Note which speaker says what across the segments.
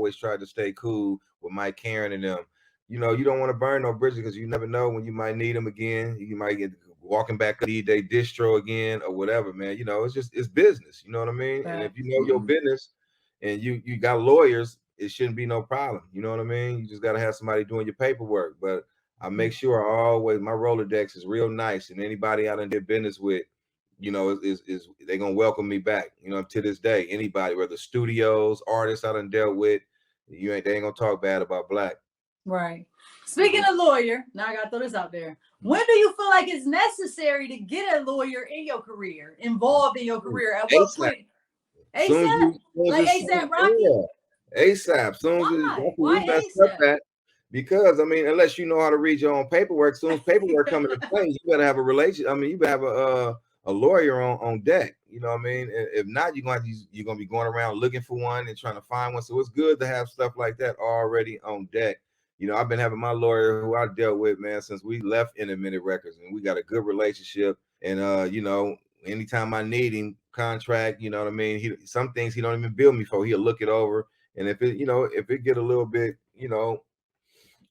Speaker 1: always tried to stay cool with Mike Karen and them. You know, you don't want to burn no bridges because you never know when you might need them again. You might get walking back up, need their distro again or whatever, man. You know, it's business. You know what I mean?
Speaker 2: Right.
Speaker 1: And if you know your business and you got lawyers, it shouldn't be no problem. You know what I mean? You just got to have somebody doing your paperwork. But I make sure I always, my Rolodex is real nice, and anybody I done did business with, you know, is they're gonna welcome me back. You know, to this day, anybody, whether studios, artists I done dealt with, they ain't gonna talk bad about Black.
Speaker 2: Right. Speaking of lawyer, now I gotta throw this out there. When do you feel like it's necessary to get a lawyer in your career, involved in your career? At what point? ASAP? Like ASAP Rocky?
Speaker 1: Yeah. ASAP. Soon as we messed up that. Because I mean, unless you know how to read your own paperwork, soon as paperwork come into play, you better have a relation. I mean, you better have a lawyer on deck. You know what I mean? If not, you're gonna be going around looking for one and trying to find one. So it's good to have stuff like that already on deck. You know, I've been having my lawyer who I dealt with, man, since we left Independent Records, and we got a good relationship. And you know, anytime I need him, contract, you know what I mean. Some things he don't even bill me for. He'll look it over, and if it get a little bit, you know,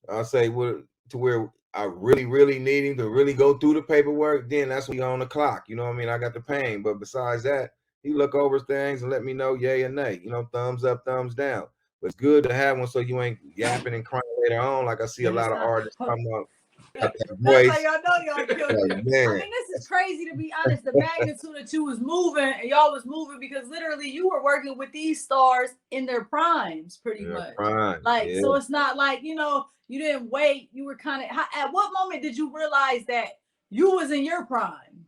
Speaker 1: I'll say to where I really need him to really go through the paperwork, then that's when he on the clock. You know what I mean? I got the pain, but besides that, he look over things and let me know yay or nay. You know, thumbs up, thumbs down. But it's good to have one so you ain't yapping and crying later on. Like I see a lot of artists talking about.
Speaker 2: That's how y'all know y'all killed it. I mean, this is crazy to be honest. The magnitude that you was moving and y'all was moving because literally you were working with these stars in their primes, pretty much. So it's not like, you know, you didn't wait. You were kind of. At what moment did you realize that you was in your prime?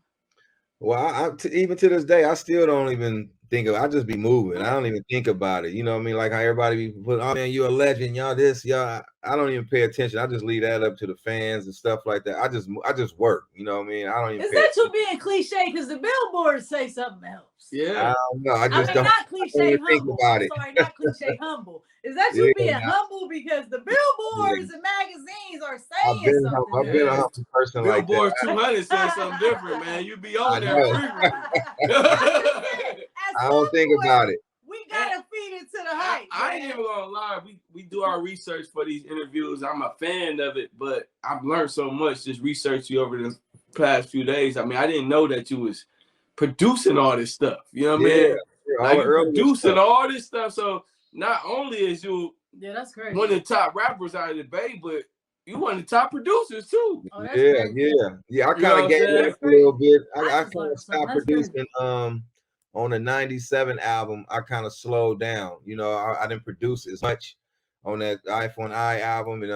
Speaker 1: Well, even to this day, I still don't even think of. I just be moving. I don't even think about it. You know what I mean? Like how everybody be put, oh man, you're a legend, y'all this, y'all. I don't even pay attention. I just leave that up to the fans and stuff like that. I just work. You know what I mean? I don't even.
Speaker 2: Is that you being cliche? Because the billboards say something else.
Speaker 1: Yeah. I don't know. I just don't.
Speaker 2: Not cliche humble. I'm sorry, not cliche humble. Is that you being humble because the billboards and magazines are saying something?
Speaker 1: I've been a humble person like that.
Speaker 3: Billboard 200 said something different, man. You be on there.
Speaker 1: I don't think about it.
Speaker 2: We gotta feed it to the hype.
Speaker 3: I ain't even gonna lie. We do our research for these interviews. I'm a fan of it, but I've learned so much just researching you over the past few days. I mean, I didn't know that you was producing all this stuff. You know what I mean? Like you're producing all this stuff. So not only is you
Speaker 2: that's crazy.
Speaker 3: one of the top rappers out of the Bay, but you one of the top producers too.
Speaker 1: Oh, yeah. I kind of gave that a little bit. I kind of stopped producing on the 97 album. I kind of slowed down. You know, I didn't produce as much on that iPhone I album, and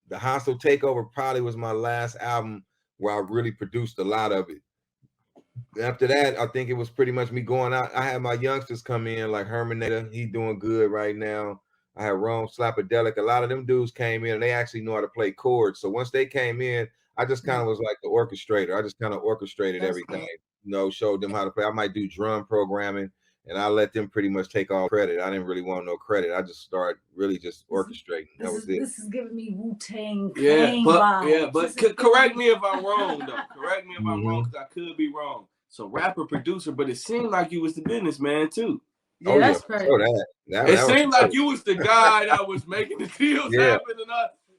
Speaker 1: the Hostile Takeover probably was my last album where I really produced a lot of it. After that, I think it was pretty much me going out. I had my youngsters come in, like Herminator. He doing good right now. I had Rome Slapadelic. A lot of them dudes came in and they actually know how to play chords. So once they came in, I just kind of was like the orchestrator. I just kind of orchestrated everything, you know, showed them how to play. I might do drum programming and I let them pretty much take all credit. I didn't really want no credit. I just started really just orchestrating. That was it.
Speaker 2: This is giving me Wu-Tang.
Speaker 3: But correct me if I'm wrong, though. Correct me if I'm wrong, because I could be wrong. So rapper, producer, but it seemed like you was the businessman too.
Speaker 2: Yeah, that's crazy.
Speaker 3: It seemed like you was the guy that was making the deals happen, and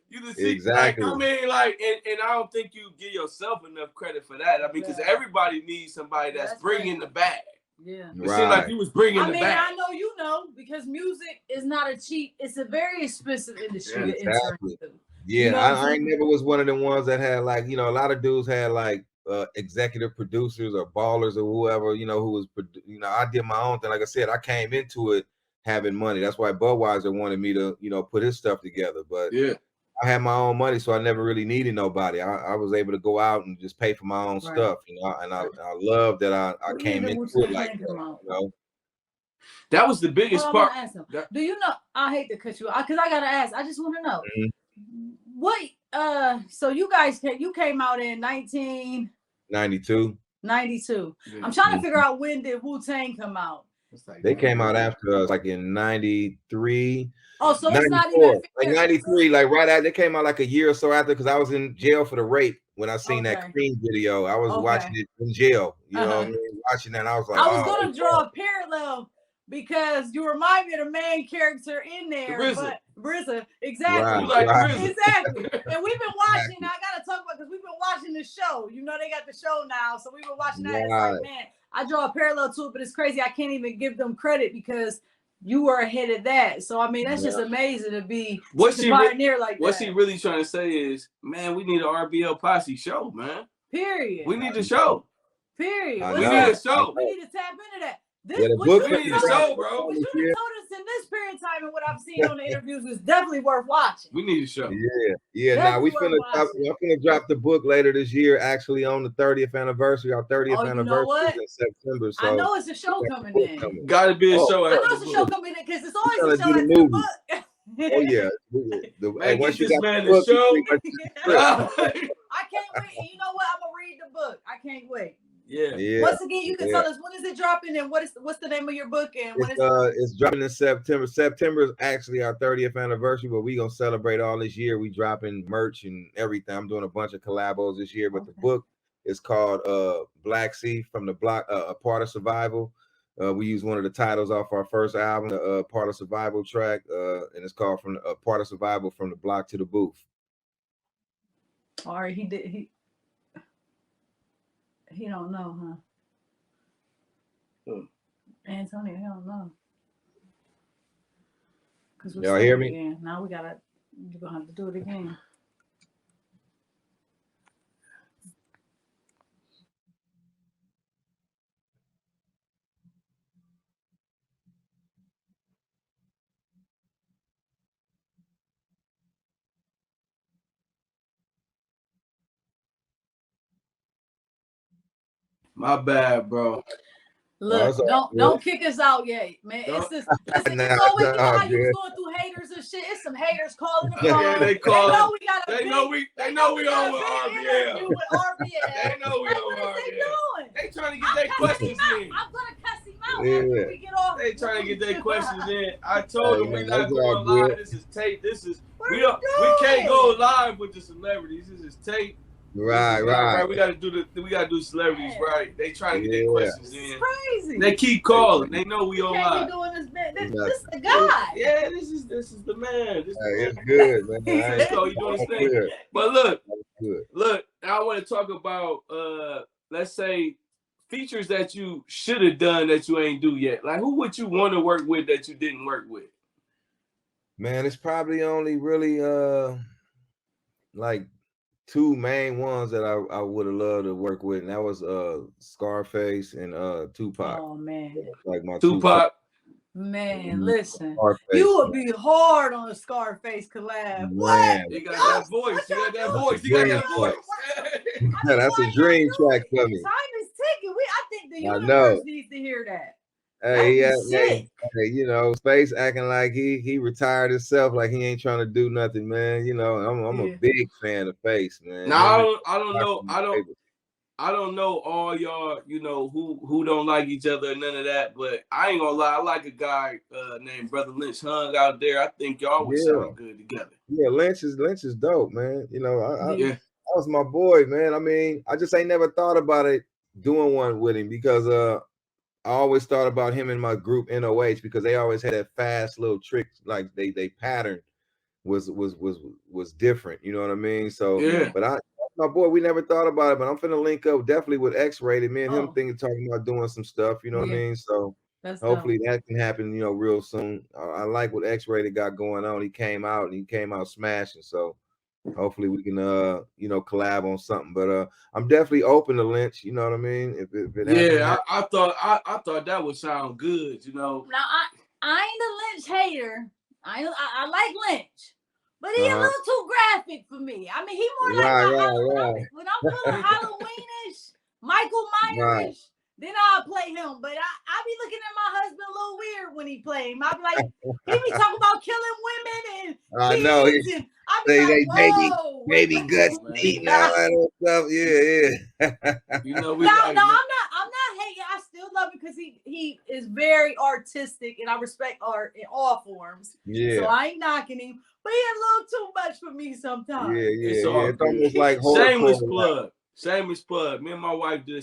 Speaker 3: you just see, exactly. Like, I mean, like, and I don't think you give yourself enough credit for that. I mean, because everybody needs somebody that's bringing the bag.
Speaker 2: Yeah,
Speaker 3: it seemed like you was bringing the bag.
Speaker 2: I know you know because music is not a cheap. It's a very expensive industry.
Speaker 1: Exactly. Yeah, you know I never was one of the ones that had like, you know, a lot of dudes had like executive producers or ballers or whoever, you know, who was, you know, I did my own thing. Like I said, I came into it having money. That's why Budweiser wanted me to, you know, put his stuff together. But I had my own money, so I never really needed nobody. I was able to go out and just pay for my own stuff, you know. And I love that I came into it like that, you know.
Speaker 3: That was the biggest part.
Speaker 2: Do you know? I hate to cut you off because I gotta ask. I just want to know what. So you guys came out in
Speaker 1: 1992.
Speaker 2: 92. I'm trying to figure out when did Wu-Tang come out.
Speaker 1: They came out after us, like in 93.
Speaker 2: Oh, so it's not even
Speaker 1: like 93, like right after. They came out like a year or so after, because I was in jail for the rape when I seen that Cream video. I was watching it in jail, you know what I mean? Watching that, I was like,
Speaker 2: I was gonna draw a parallel because you remind me of the main character in there.
Speaker 3: RZA.
Speaker 2: But RZA, exactly.
Speaker 1: Right,
Speaker 3: You like
Speaker 1: right.
Speaker 3: RZA.
Speaker 2: Exactly. And we've been watching, I gotta talk about, because we've been watching the show. You know, they got the show now. So we've been watching that. It's like, man, I draw a parallel to it, but it's crazy. I can't even give them credit because you were ahead of that. So I mean, that's just amazing to be pioneer like that.
Speaker 3: What she really trying to say is, man, we need an RBL Posse show, man.
Speaker 2: Period.
Speaker 3: We need the show.
Speaker 2: Period.
Speaker 3: We need a show.
Speaker 2: We need to tap into that. This,
Speaker 1: Yeah, the
Speaker 2: what
Speaker 1: book
Speaker 2: you
Speaker 3: we need a show, bro.
Speaker 2: What you told us in this period of time and what I've seen on the interviews is definitely worth watching.
Speaker 3: We need a show.
Speaker 1: Yeah. Now we finna drop the book later this year, actually on the 30th anniversary. Our 30th anniversary is in September. So
Speaker 2: I know it's a show coming in.
Speaker 3: Gotta be a show.
Speaker 2: I know it's a show coming in because it's always a show after the book.
Speaker 1: Oh yeah.
Speaker 3: Man,
Speaker 1: once
Speaker 3: get
Speaker 1: you
Speaker 3: this
Speaker 1: got
Speaker 3: man
Speaker 1: the book,
Speaker 3: the show.
Speaker 2: I can't wait. And you know what? I'm gonna read the book. I can't wait.
Speaker 3: Yeah.
Speaker 2: Once again, you can tell us when is it dropping and what's the name of your book and when
Speaker 1: it's dropping in September. September is actually our 30th anniversary, but we gonna celebrate all this year. We dropping merch and everything. I'm doing a bunch of collabos this year, but the book is called Black Sea from the Block, a Part of Survival. We use one of the titles off our first album, the Part of Survival track, and it's called from Part of Survival from the Block to the Booth.
Speaker 2: All right, he don't know, huh? Antonio, he don't know.
Speaker 1: Y'all hear me?
Speaker 2: Again. Now you're gonna have to do it again.
Speaker 3: My bad, bro.
Speaker 2: Look, don't kick us out yet, man. It's always how you going through haters and shit. It's some haters calling the phone.
Speaker 3: Yeah, they know we on with
Speaker 2: RBL.
Speaker 3: They know we on RBL. They trying to get their questions in.
Speaker 2: I'm gonna cuss him out after we get off.
Speaker 3: They trying to get their questions in. I told them we're not going live. This is tape. We can't go live with the celebrities. This is tape.
Speaker 1: Right.
Speaker 3: We gotta do celebrities right. They trying to get their questions in.
Speaker 2: It's crazy.
Speaker 3: They keep calling. They know we on live.
Speaker 2: This is the guy.
Speaker 3: Yeah, this is the man.
Speaker 1: It's good, man.
Speaker 3: So you doing his thing. But look. I want to talk about let's say features that you should have done that you ain't do yet. Like who would you want to work with that you didn't work with?
Speaker 1: Man, it's probably only really like two main ones that I would have loved to work with, and that was Scarface and Tupac.
Speaker 2: Oh man,
Speaker 1: like my
Speaker 3: Tupac.
Speaker 2: Man, listen,
Speaker 1: Scarface,
Speaker 2: you would be hard on a Scarface collab.
Speaker 1: Man.
Speaker 2: What?
Speaker 3: You got that voice. You got that voice. You got that voice.
Speaker 1: That's a dream track for me.
Speaker 2: Time is ticking. I think the universe needs to hear that.
Speaker 1: Hey, you know, Space acting like he retired himself, like he ain't trying to do nothing, man. You know, I'm a big fan of Face, man.
Speaker 3: Now I don't know all y'all, you know, who don't like each other and none of that, but I ain't gonna lie, I like a guy named Brother Lynch hung out there. I think y'all would sound good together. Yeah,
Speaker 1: Lynch is dope, man. You know, that was my boy, man. I mean, I just ain't never thought about it doing one with him because I always thought about him and my group NOH because they always had that fast little trick, like they pattern was different. You know what I mean? So, but my boy, we never thought about it, but I'm finna link up definitely with X-Rated. Me and him talking about doing some stuff. You know what I mean? So hopefully that can happen. You know, real soon. I like what X-Rated got going on. He came out smashing. So hopefully we can you know, collab on something. But I'm definitely open to Lynch, you know what I mean? If it
Speaker 3: I thought that would sound good, you know.
Speaker 2: Now I ain't a Lynch hater. I like Lynch, but he a little too graphic for me. I mean, he more like Halloween. When I'm feeling Halloweenish, Michael Myers, then I'll play him. But I be looking at my husband a little weird when he play him. I be like, he be talking about killing women and
Speaker 1: I know they baby guts eating all that stuff. Yeah.
Speaker 3: You know,
Speaker 2: I'm not hating. I still love him because he is very artistic and I respect art in all forms. Yeah. So I ain't knocking him, but he a little too much for me sometimes.
Speaker 1: It's almost like
Speaker 3: shameless plug. Me and my wife just